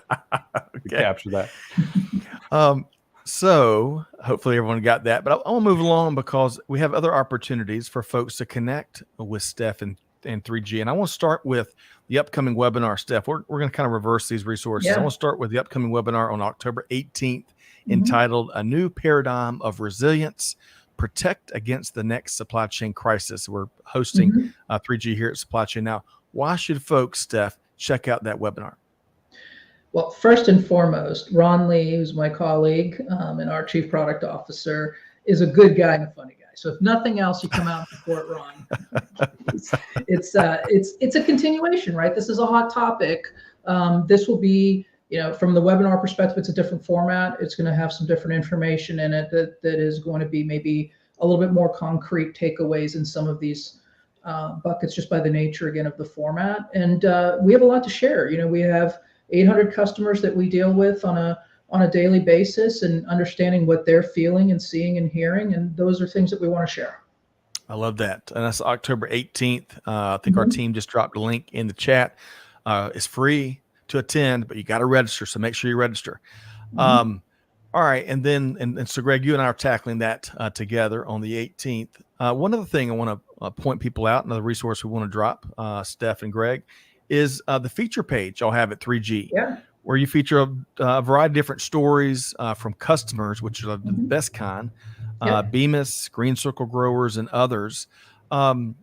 capture that. So hopefully everyone got that, but I want to move along because we have other opportunities for folks to connect with Steph and 3G. And I want to start with the upcoming webinar, Steph. We're going to kind of reverse these resources. I want to start with the upcoming webinar on October 18th entitled A New Paradigm of Resilience, Protect Against the Next Supply Chain Crisis. We're hosting 3G here at Supply Chain Now. Why should folks, Steph, check out that webinar? Well, first and foremost, Ron Lee, who's my colleague and our chief product officer, is a good guy and a funny guy. So if nothing else, you come out and support Ron. It's a continuation, right? This is a hot topic. This will be, from the webinar perspective, it's a different format. It's going to have some different information in it that is going to be maybe a little bit more concrete takeaways in some of these buckets, just by the nature again of the format. And we have a lot to share. We have 800 customers that we deal with on a daily basis, and understanding what they're feeling and seeing and hearing. And those are things that we want to share. I love that. And that's October 18th. I think our Mhm. team just dropped a link in the chat. It's free to attend, but you got to register. So make sure you register. Mhm. All right. And then, and so Greg, you and I are tackling that together on the 18th. One other thing I want to point people out, another resource we want to drop, Steph and Greg, is the feature page y'all have at 3G, Yeah. where you feature a variety of different stories from customers, which are the Mhm. best kind, Yep. Bemis, Green Circle Growers, and others. Um,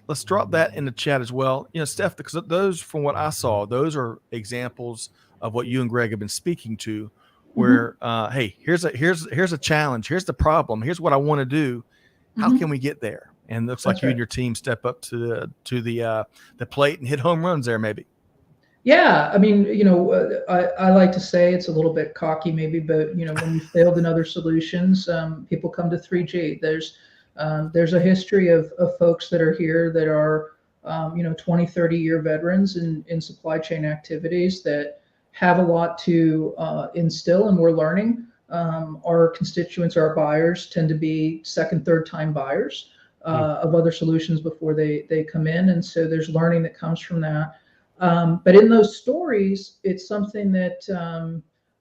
let's drop that in the chat as well. You know, Steph, because those, from what I saw, those are examples of what you and Greg have been speaking to, Mhm. where hey, here's a challenge, here's the problem, here's what I want to do. How can Mhm. we get there? And it looks like That's you and right. your team step up to the plate and hit home runs there, maybe. Yeah, I mean, I like to say it's a little bit cocky maybe, but when you failed in other solutions, people come to 3G. There's a history of folks that are here that are 20, 30-year veterans in supply chain activities that have a lot to instill, and we're learning. Our constituents, our buyers, tend to be second, third time buyers of other solutions before they come in, and so there's learning that comes from that. But in those stories, it's something that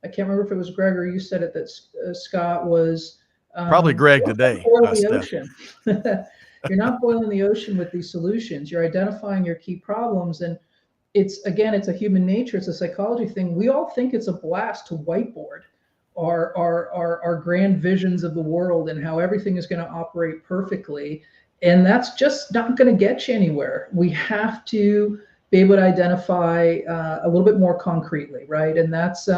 I can't remember if it was Greg or you said it, that Scott was Probably Greg don't try to today, boil the Steph. ocean. You're not boiling the ocean with these solutions. You're identifying your key problems. And it's a human nature, it's a psychology thing. We all think it's a blast to whiteboard our grand visions of the world and how everything is going to operate perfectly. And that's just not going to get you anywhere. We have to be able to identify a little bit more concretely, right? And that's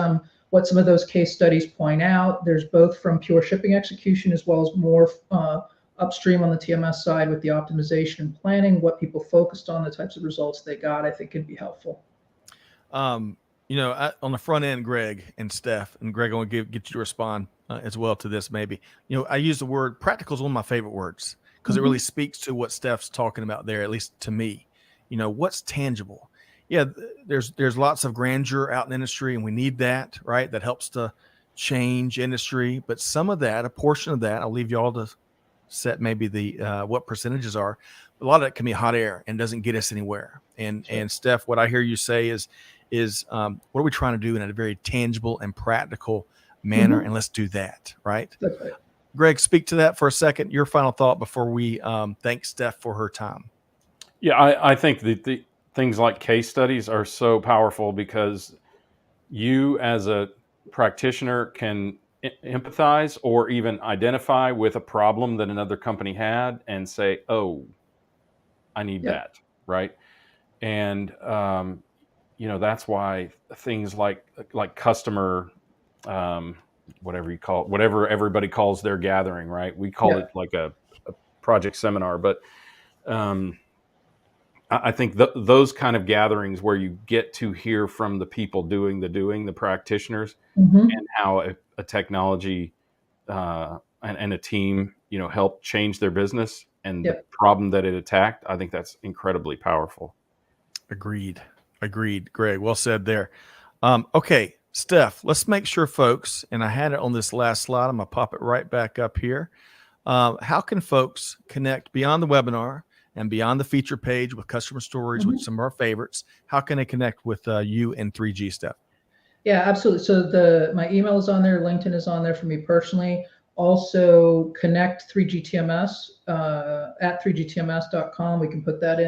what some of those case studies point out. There's both from pure shipping execution as well as more upstream on the TMS side with the optimization and planning, what people focused on, the types of results they got, I think could be helpful. On the front end, Greg and Steph, and Greg, I want to get you to respond as well to this. Maybe, I use the word practical is one of my favorite words because it really Mm-hmm. speaks to what Steph's talking about there, at least to me. What's tangible? Yeah, there's lots of grandeur out in the industry, and we need that, right? That helps to change industry. But some of that, a portion of that, I'll leave you all to set maybe the what percentages are. A lot of it can be hot air and doesn't get us anywhere. And Steph, what I hear you say is what are we trying to do in a very tangible and practical manner? Mm-hmm. And let's do that, right? That's right. Greg, speak to that for a second. Your final thought before we thank Steph for her time. Yeah, I think that the things like case studies are so powerful because you as a practitioner can empathize or even identify with a problem that another company had and say, oh, I need Yep. that, right? And that's why things like customer, um, whatever you call it, whatever everybody calls their gathering, right? We call it Yep. like a project seminar, but um, I think those kind of gatherings where you get to hear from the people doing, the practitioners, Mm-hmm. and how a technology and a team, helped change their business and the Yep. problem that it attacked. I think that's incredibly powerful. Agreed. Greg, well said there. Okay, Steph, let's make sure folks, and I had it on this last slide. I'm going to pop it right back up here. How can folks connect beyond the webinar and beyond the feature page with customer stories, with Mm-hmm. some of our favorites? How can they connect with you and 3G, Steph? Yeah, absolutely. So my email is on there, LinkedIn is on there for me personally. Also connect 3GTMS at 3gtms.com. We can put that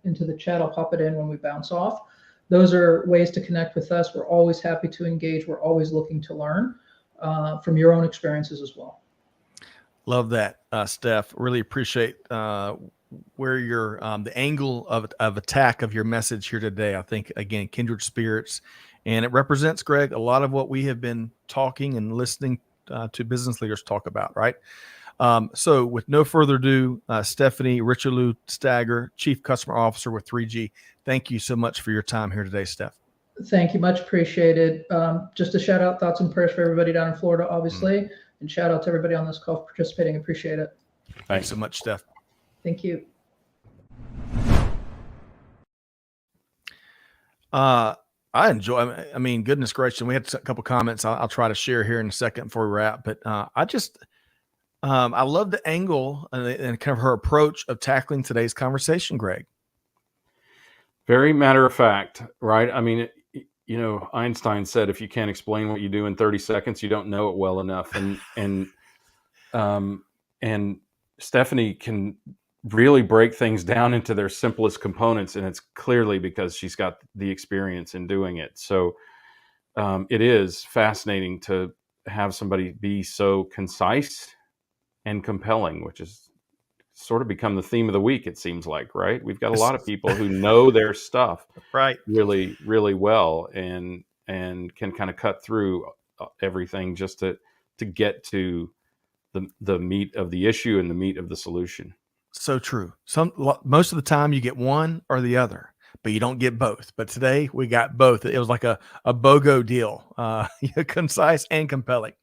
into the chat. I'll pop it in when we bounce off. Those are ways to connect with us. We're always happy to engage. We're always looking to learn from your own experiences as well. Love that, Steph. Really appreciate where your the angle of attack of your message here today. I think again, kindred spirits, and it represents, Greg, a lot of what we have been talking and listening to business leaders talk about. Right. So, with no further ado, Stephanie Richelieu Stagger, Chief Customer Officer with 3G. Thank you so much for your time here today, Steph. Thank you, much appreciated. Just a shout out, thoughts and prayers for everybody down in Florida, obviously, and shout out to everybody on this call for participating. Appreciate it. Thanks so much, Steph. Thank you. I enjoy. I mean, goodness gracious, we had a couple comments I'll try to share here in a second before we wrap. But I love the angle and kind of her approach of tackling today's conversation, Greg. Very matter of fact, right? I mean, Einstein said, if you can't explain what you do in 30 seconds, you don't know it well enough. And Stephanie can really break things down into their simplest components, and it's clearly because she's got the experience in doing it. So it is fascinating to have somebody be so concise and compelling, which is sort of become the theme of the week, it seems like, right? We've got a lot of people who know their stuff Right. really, really well, and can kind of cut through everything just to get to the meat of the issue and the meat of the solution. So true. Most of the time you get one or the other, but you don't get both. But today we got both. It was like a BOGO deal, concise and compelling.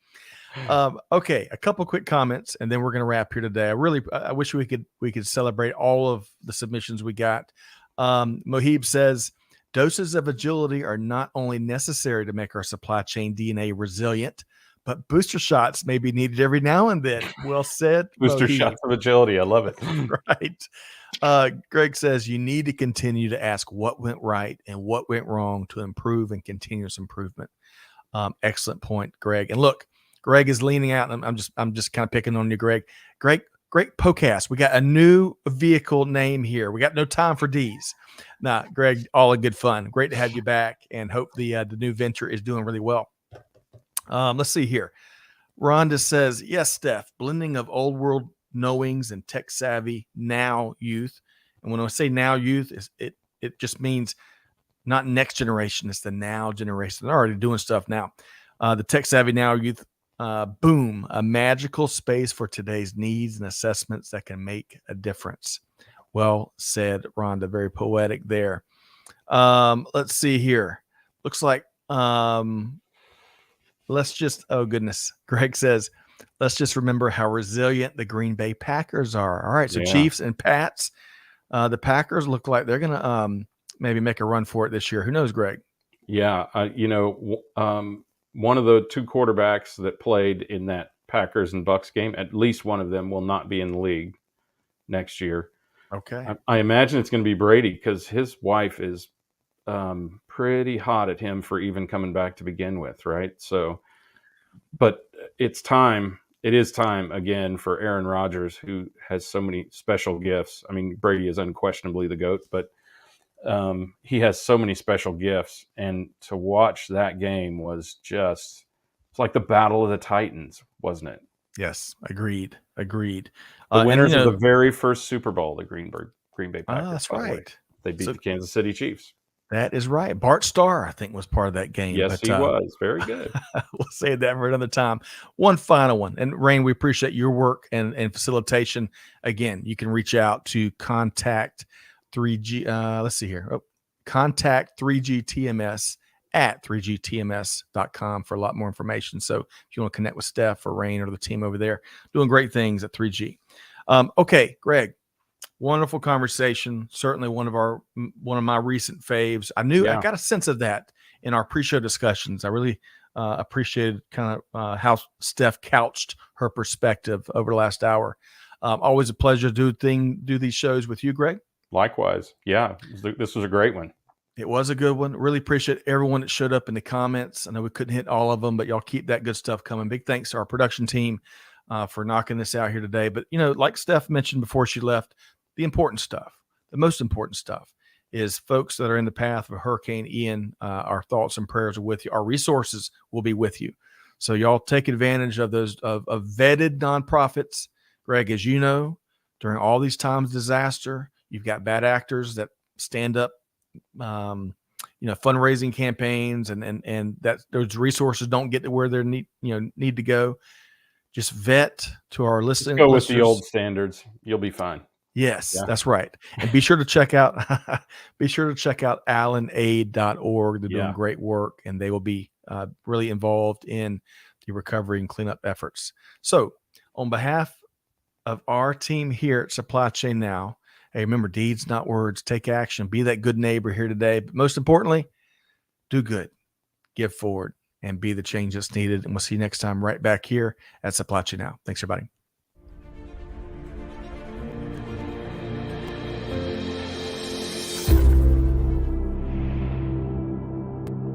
Okay, a couple quick comments, and then we're going to wrap here today. I wish we could celebrate all of the submissions we got. Mohib says, doses of agility are not only necessary to make our supply chain DNA resilient, but booster shots may be needed every now and then. Well said, Booster Mohib. shots of agility. I love it. Right. Greg says you need to continue to ask what went right and what went wrong to improve and continuous improvement. Excellent point, Greg. And look, Greg is leaning out. And I'm just kind of picking on you, Greg. Great podcast. We got a new vehicle name here. We got no time for D's. Nah, Greg, all in good fun. Great to have you back, and hope the new venture is doing really well. Let's see here. Rhonda says, yes, Steph, blending of old world knowings and tech savvy now youth. And when I say now youth, it just means not next generation. It's the now generation. They're already doing stuff now. The tech savvy now youth, boom, a magical space for today's needs and assessments that can make a difference. Well said, Rhonda. Very poetic there. Let's see here. Looks like, oh goodness. Greg says, let's just remember how resilient the Green Bay Packers are. All right. So Chiefs and Pats, the Packers look like they're going to maybe make a run for it this year. Who knows, Greg? Yeah. One of the two quarterbacks that played in that Packers and Bucks game, at least one of them will not be in the league next year. Okay. I imagine it's going to be Brady, because his wife is pretty hot at him for even coming back to begin with, right? So, but it's time. It is time again for Aaron Rodgers, who has so many special gifts. I mean, Brady is unquestionably the GOAT, but he has so many special gifts, and to watch that game was it's like the Battle of the Titans, wasn't it? Yes, agreed. The winners of the very first Super Bowl, the Green Bay Packers. That's right. They beat the Kansas City Chiefs. That is right. Bart Starr, I think, was part of that game. Yes, he was. Very good. We'll save that for another time. One final one. And Rain, we appreciate your work and facilitation. Again, you can reach out to contact 3G. Let's see here. Contact 3GTMS at 3gtms.com for a lot more information. So if you want to connect with Steph or Rain or the team over there, doing great things at 3G. Okay, Greg. Wonderful conversation. Certainly one of my recent faves. I got a sense of that in our pre-show discussions. I really appreciated kind of how Steph couched her perspective over the last hour. Always a pleasure to do these shows with you, Greg. Likewise. Yeah, this was a great one. It was a good one. Really appreciate everyone that showed up in the comments. I know we couldn't hit all of them, but y'all keep that good stuff coming. Big thanks to our production team for knocking this out here today. But, like Steph mentioned before she left, the important stuff, the most important stuff is folks that are in the path of Hurricane Ian. Our thoughts and prayers are with you. Our resources will be with you. So y'all take advantage of those of vetted nonprofits. Greg, as you know, during all these times of disaster, you've got bad actors that stand up, fundraising campaigns, and that those resources don't get to where they need to go. Just vet to our listening. Just go with the old standards. You'll be fine. Yes, that's right. And be sure to check out allenaid.org. They're doing great work, and they will be really involved in the recovery and cleanup efforts. So on behalf of our team here at Supply Chain Now, hey, remember, deeds, not words. Take action. Be that good neighbor here today. But most importantly, do good, give forward, and be the change that's needed. And we'll see you next time right back here at Supply Chain Now. Thanks, everybody.